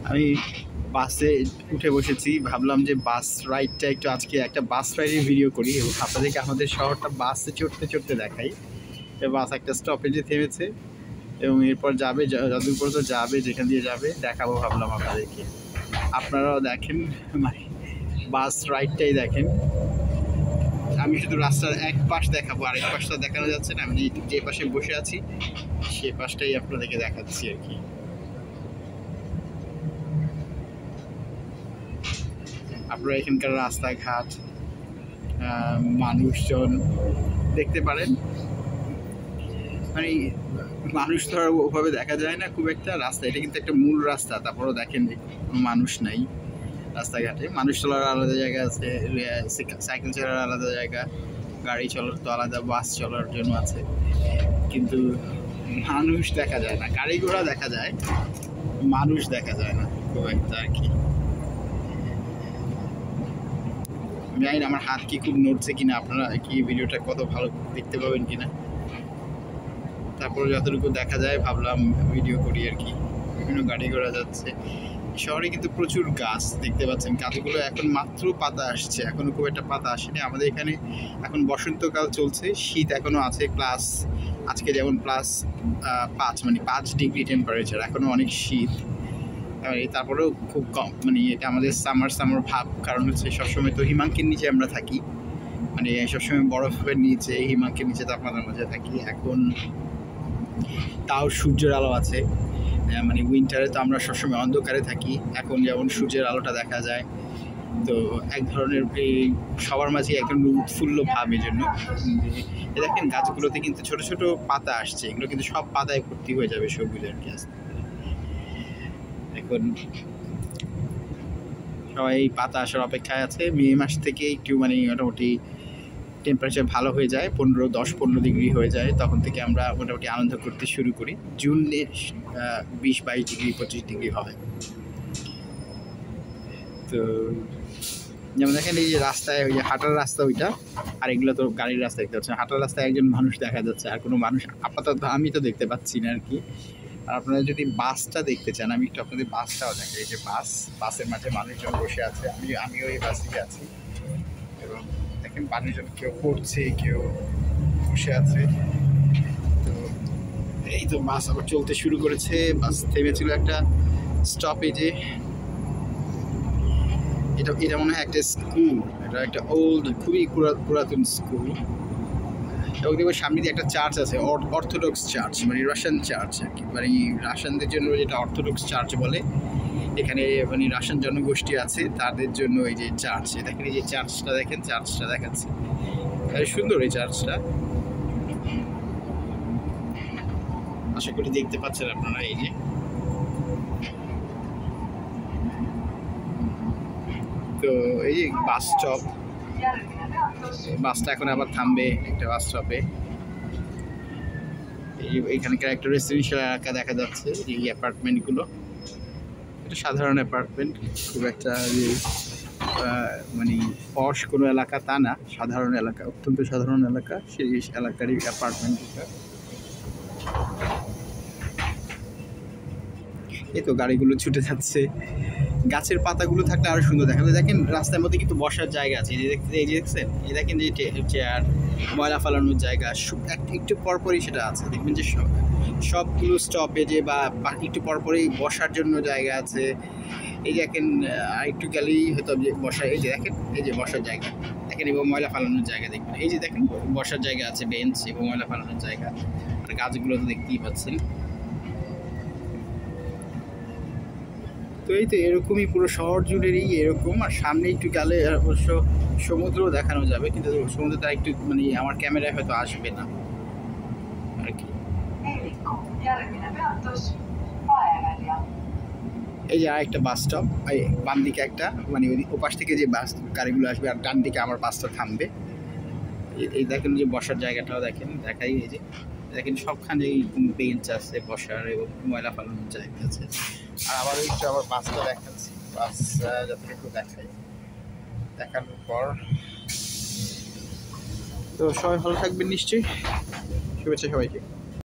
আমি বাসে উঠে বসেছি, ভাবলাম যে বাস রাইডটা একটু আজকে একটা বাস রাইডের ভিডিও করি এবং আপনাদেরকে আমাদের শহরটা বাসে চড়তে চড়তে দেখাই। বাস একটা স্টপেজে থেমেছে এবং এরপর যাবে, যতদূর পর্যন্ত যাবে, যেখান দিয়ে যাবে দেখাবো ভাবলাম আপনাদেরকে। আপনারাও দেখেন, মানে বাস রাইডটাই দেখেন। আমি শুধু রাস্তার এক পাশ দেখাবো, আরেক পাশটা দেখানো যাচ্ছে না। আমি যে পাশে বসে আছি সে পাশটাই আপনাদেরকে দেখাচ্ছি আর কি। আপনারা এখানকার রাস্তাঘাট, মানুষজন দেখতে পারেন। মানে মানুষ তো আর ওভাবে দেখা যায় না খুব একটা। রাস্তা এটা কিন্তু একটা মূল রাস্তা, তারপরেও দেখেন যে কোনো মানুষ নাই রাস্তাঘাটে। মানুষ চলার আলাদা জায়গা আছে, সাইকেল চলার আলাদা জায়গা, গাড়ি চলার তো আলাদা, বাস চলার জন্য আছে, কিন্তু মানুষ দেখা যায় না। গাড়ি ঘোড়া দেখা যায়, মানুষ দেখা যায় না খুব একটা আর কি। আমি জানি না আমার হাত কি খুব নড়ছে কিনা, আপনারা কি ভিডিওটা কত ভালো দেখতে পাবেন কিনা। তারপর যতটুকু দেখা যায় ভাবলাম ভিডিও করি আর কি। বিভিন্ন গাড়ি ঘোড়া যাচ্ছে। শহরে কিন্তু প্রচুর গাছ দেখতে পাচ্ছেন। গাছগুলো এখন মাত্র পাতা আসছে, এখনো খুব একটা পাতা আসেনি। আমাদের এখানে এখন বসন্তকাল চলছে, শীত এখনো আছে প্লাস, আজকে যেমন +5, মানে 5 ডিগ্রি টেম্পারেচার, এখনো অনেক শীত। তারপরেও খুব কম, মানে এটা আমাদের সামার ভাব, কারণ হচ্ছে সবসময় তো হিমাঙ্কের নিচে আমরা থাকি, মানে সবসময় বরফের নিচে, হিমাঙ্কের নিচে তাপমাত্রার মধ্যে থাকি। এখন তাও সূর্যের আলো আছে, মানে উইন্টারে তো আমরা সবসময় অন্ধকারে থাকি, এখন যেমন সূর্যের আলোটা দেখা যায়। তো এক ধরনের এই সবার মাঝে এক ধরনের উৎফুল্ল ভাব। এই জন্য দেখেন গাছগুলোতে কিন্তু ছোট ছোট পাতা আসছে, এগুলো কিন্তু সব পাতায় ভর্তি হয়ে যাবে সবুজ আর কি। এখন সবাই পাতা আসার অপেক্ষায় আছে। মে মাস থেকে একটু মানে মোটামুটি টেম্পারেচার ভালো হয়ে যায়, 10-15 ডিগ্রি হয়ে যায়, তখন থেকে আমরা মোটামুটি আনন্দ করতে শুরু করি। জুনে 20-22 ডিগ্রি 25 ডিগ্রি হয়। তো যেমন দেখেন এই যে রাস্তায়, ওই যে হাঁটার রাস্তা ওইটা, আর এগুলো তো গাড়ির রাস্তা দেখতে পাচ্ছেন। হাঁটার রাস্তায় একজন মানুষ দেখা যাচ্ছে, আর কোনো মানুষ আপাতত আমি তো দেখতে পাচ্ছি না আর কি। আর আপনারা যদি বাসটা দেখতে চান, আমি একটু আপনাদের বাসটাও দেখাই। এই যে বাসের মাঝে মানুষজন বসে আছে, আমিও এই বাসে আছি এবং দেখেন মানুষজন কেউ পড়ছে, কেউ বসে আছে। তো এই তো বাস আবার চলতে শুরু করেছে। বাস থেমেছিল একটা স্টপেজে। এটা মনে হয় একটা স্কুল, এটা একটা খুবই পুরাতন স্কুল। এবং দেখবো সামনে দিয়ে একটা চার্চ আছে, অর্থোডক্স চার্চ, মানে রাশিয়ান চার্চ আর কি। মানে রাশিয়ানদের জন্য যেটা অর্থোডক্স চার্চ বলে, এখানে মানে রাশিয়ান জনগোষ্ঠী আছে, তাদের জন্য এই যে চার্চ। দেখেন এই যে চার্চটা দেখেন, চার্চটা দেখাচ্ছে, সুন্দর এই চার্চটা। আশা করি দেখতে পাচ্ছেন আপনারা। এই যে তো এই যে বাস স্টপ, বাসটা এখন আবার থামবে একটা বাস স্টপে। এইখানকার একটা রেসিডেন্সিয়াল এলাকা দেখা যাচ্ছে, এই অ্যাপার্টমেন্টগুলো। এটা সাধারণ অ্যাপার্টমেন্ট, খুব একটা মানে পশ কোনো এলাকা তা না, সাধারণ এলাকা, অত্যন্ত সাধারণ এলাকা, সেই এলাকারই অ্যাপার্টমেন্ট এটা। এই তো গাড়িগুলো ছুটে যাচ্ছে। গাছের পাতাগুলো থাকলে আরো সুন্দর দেখা যায়। দেখেন রাস্তার মধ্যে কিন্তু বসার জায়গা আছে, এই যে দেখছেন, এই দেখেন যে চেয়ার, ময়লা ফালানোর জায়গা, একটু পরপরই সেটা আছে। দেখবেন যে সবগুলো স্টপেজে বা একটু পরপরই বসার জন্য জায়গা আছে। এই যে দেখেন একটু গেলেই হয়তো বসার, এই যে দেখেন এই যে বসার জায়গা দেখেন, এবং ময়লা ফালানোর জায়গা দেখবেন। এই যে দেখেন বসার জায়গা আছে, বেঞ্চ এবং ময়লা ফালানোর জায়গা। আর গাছগুলো তো দেখতেই পাচ্ছেন। তো এই তো এরকমই পুরো শহর জুড়েরই এরকম। আর সামনে একটু গেলে অবশ্য সমুদ্রও দেখানো যাবে, কিন্তু সমুদ্রটা একটু মানে আমার ক্যামেরায় হয়তো আসবে না আর কি। এই যে আরেকটা বাস স্টপ, এই বাম দিকে একটা, মানে ওপাশ থেকে যে বাস গাড়িগুলো আসবে, আর ডান দিকে আমার বাসটা থামবে। এই দেখেন যে বসার জায়গাটাও দেখেন, দেখাই। এই যে দেখেন সবখানেই বেঞ্চ আছে বসার এবং ময়লা ফালানোর জায়গা আছে। আর আবার একটু আবার বাসটা দেখাচ্ছি, বাস যতটুকু দেখাই। দেখানোর পর তো সবাই ভালো থাকবেন নিশ্চয়ই। শুভেচ্ছা সবাইকে।